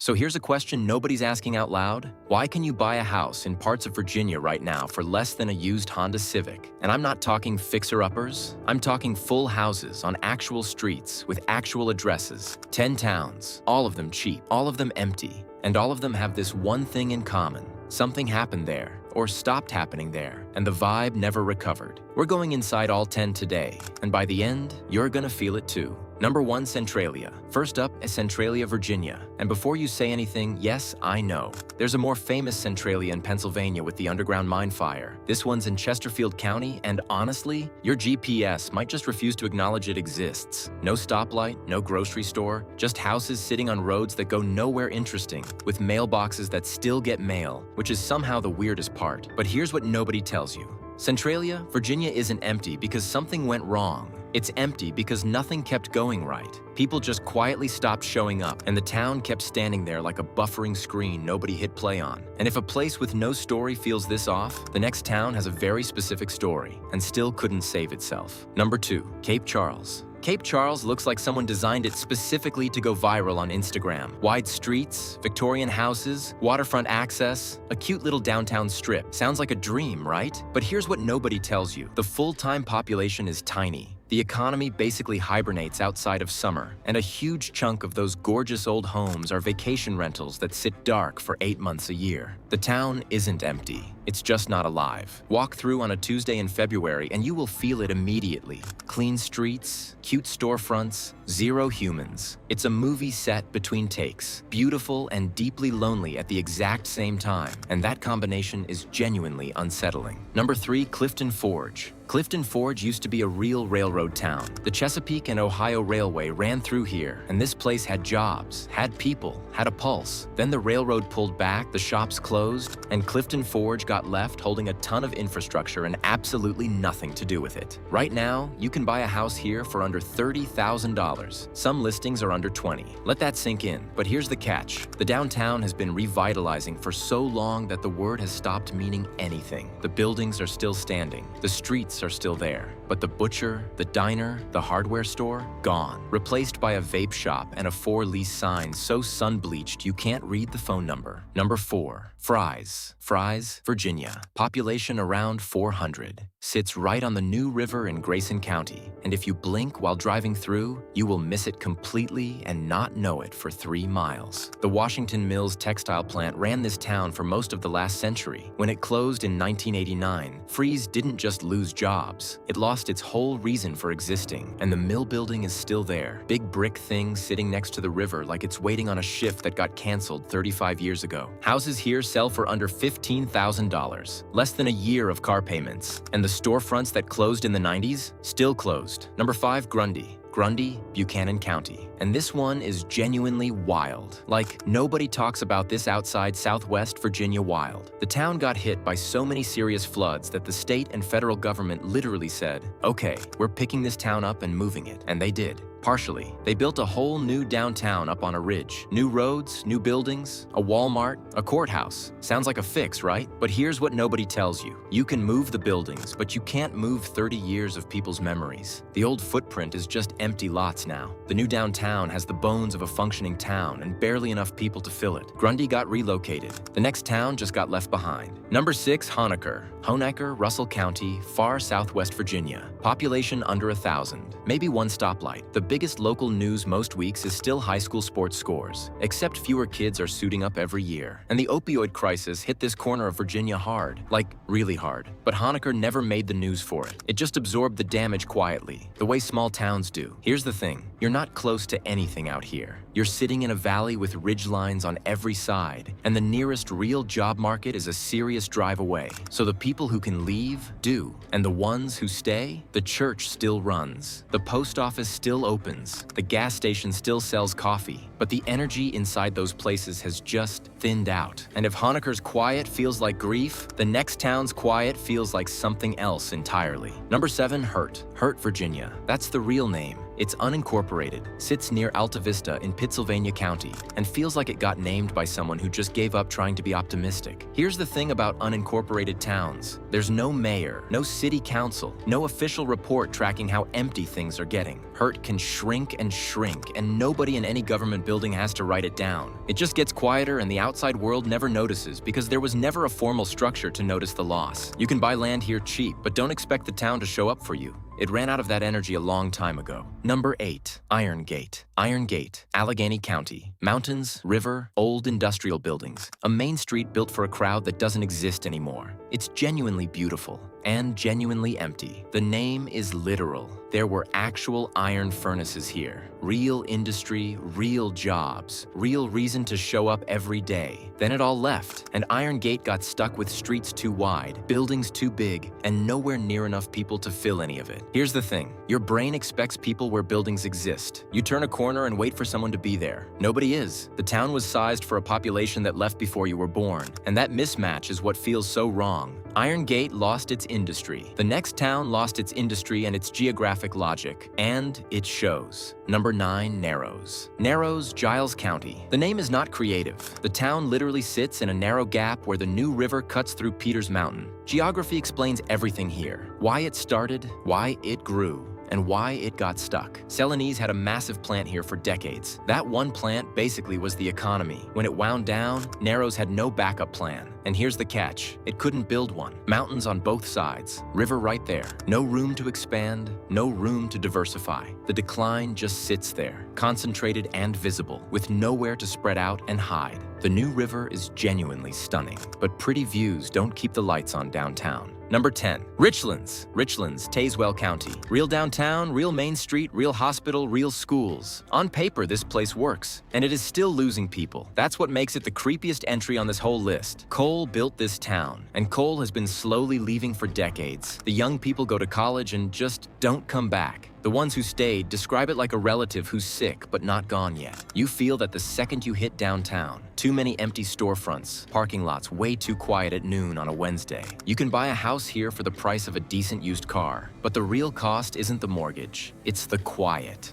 So here's a question nobody's asking out loud. Why can you buy a house in parts of Virginia right now for less than a used Honda Civic? And I'm not talking fixer-uppers. I'm talking full houses on actual streets with actual addresses. 10 towns, all of them cheap, all of them empty. And all of them have this one thing in common. Something happened there, or stopped happening there, and the vibe never recovered. We're going inside all 10 today, and by the end, you're gonna feel it too. Number 1, Centralia. First up is Centralia, Virginia. And before you say anything, yes, I know. There's a more famous Centralia in Pennsylvania with the underground mine fire. This one's in Chesterfield County, and honestly, your GPS might just refuse to acknowledge it exists. No stoplight, no grocery store, just houses sitting on roads that go nowhere interesting, with mailboxes that still get mail, which is somehow the weirdest part. But here's what nobody tells you. Centralia, Virginia isn't empty because something went wrong. It's empty because nothing kept going right. People just quietly stopped showing up, and the town kept standing there like a buffering screen nobody hit play on. And if a place with no story feels this off, the next town has a very specific story and still couldn't save itself. Number 2, Cape Charles. Cape Charles looks like someone designed it specifically to go viral on Instagram. Wide streets, Victorian houses, waterfront access, a cute little downtown strip. Sounds like a dream, right? But here's what nobody tells you. The full-time population is tiny. The economy basically hibernates outside of summer, and a huge chunk of those gorgeous old homes are vacation rentals that sit dark for 8 months a year. The town isn't empty. It's just not alive. Walk through on a Tuesday in February and you will feel it immediately. Clean streets, cute storefronts, zero humans. It's a movie set between takes, beautiful and deeply lonely at the exact same time, and that combination is genuinely unsettling. Number 3, Clifton Forge. Clifton Forge used to be a real railroad town. The Chesapeake and Ohio Railway ran through here, and this place had jobs, had people, had a pulse. Then the railroad pulled back, the shops closed, and Clifton Forge got left holding a ton of infrastructure and absolutely nothing to do with it. Right now, you can buy a house here for under $30,000. Some listings are under $20. Let that sink in. But here's the catch. The downtown has been revitalizing for so long that the word has stopped meaning anything. The buildings are still standing. The streets are still there. But the butcher, the diner, the hardware store, gone. Replaced by a vape shop and a for-lease sign so sun-bleached you can't read the phone number. Number 4, Fry's. Fry's, Virginia. Population around 400. Sits right on the New River in Grayson County. And if you blink while driving through, you will miss it completely and not know it for 3 miles. The Washington Mills textile plant ran this town for most of the last century. When it closed in 1989, Fry's didn't just lose jobs. It lost its whole reason for existing, and the mill building is still there. Big brick thing sitting next to the river like it's waiting on a shift that got canceled 35 years ago. Houses here sell for under $15,000. Less than a year of car payments. And the storefronts that closed in the 90s, still closed. Number 5, Grundy. Grundy, Buchanan County. And this one is genuinely wild. Like, nobody talks about this outside Southwest Virginia wild. The town got hit by so many serious floods that the state and federal government literally said, okay, we're picking this town up and moving it. And they did. Partially. They built a whole new downtown up on a ridge. New roads, new buildings, a Walmart, a courthouse. Sounds like a fix, right? But here's what nobody tells you. You can move the buildings, but you can't move 30 years of people's memories. The old footprint is just empty lots now. The new downtown has the bones of a functioning town and barely enough people to fill it. Grundy got relocated. The next town just got left behind. Number 6, Honaker. Honaker, Russell County, far southwest Virginia. Population under 1,000. Maybe one stoplight. The biggest local news most weeks is still high school sports scores, except fewer kids are suiting up every year. And the opioid crisis hit this corner of Virginia hard, like really hard. But Honaker never made the news for it. It just absorbed the damage quietly, the way small towns do. Here's the thing, you're not close to anything out here. You're sitting in a valley with ridgelines on every side, and the nearest real job market is a serious drive away. So the people who can leave, do. And the ones who stay, the church still runs. The post office still opens. The gas station still sells coffee. But the energy inside those places has just thinned out. And if Honaker's quiet feels like grief, the next town's quiet feels like something else entirely. Number 7, Hurt. Hurt, Virginia. That's the real name. It's unincorporated, sits near Alta Vista in Pittsylvania County, and feels like it got named by someone who just gave up trying to be optimistic. Here's the thing about unincorporated towns. There's no mayor, no city council, no official report tracking how empty things are getting. Hurt can shrink, and nobody in any government building has to write it down. It just gets quieter and the outside world never notices because there was never a formal structure to notice the loss. You can buy land here cheap, but don't expect the town to show up for you. It ran out of that energy a long time ago. Number 8, Iron Gate. Iron Gate, Allegheny County. Mountains, river, old industrial buildings. A main street built for a crowd that doesn't exist anymore. It's genuinely beautiful and genuinely empty. The name is literal. There were actual iron furnaces here. Real industry, real jobs, real reason to show up every day. Then it all left, and Iron Gate got stuck with streets too wide, buildings too big, and nowhere near enough people to fill any of it. Here's the thing. Your brain expects people where buildings exist. You turn a corner and wait for someone to be there. Nobody is. The town was sized for a population that left before you were born, and that mismatch is what feels so wrong. Iron Gate lost its industry. The next town lost its industry and its geographic logic, and it shows. Number 9, Narrows. Narrows, Giles County. The name is not creative. The town literally sits in a narrow gap where the New River cuts through Peters Mountain. Geography explains everything here. Why it started, why it grew, and why it got stuck. Celanese had a massive plant here for decades. That one plant basically was the economy. When it wound down, Narrows had no backup plan. And here's the catch. It couldn't build one. Mountains on both sides. River right there. No room to expand, no room to diversify. The decline just sits there, concentrated and visible, with nowhere to spread out and hide. The New River is genuinely stunning, but pretty views don't keep the lights on downtown. Number 10, Richlands. Richlands, Tazewell County. Real downtown, real Main Street, real hospital, real schools. On paper, this place works, and it is still losing people. That's what makes it the creepiest entry on this whole list. Coal built this town, and coal has been slowly leaving for decades. The young people go to college and just don't come back. The ones who stayed describe it like a relative who's sick but not gone yet. You feel that the second you hit downtown. Too many empty storefronts, parking lots way too quiet at noon on a Wednesday. You can buy a house here for the price of a decent used car, but the real cost isn't the mortgage, it's the quiet.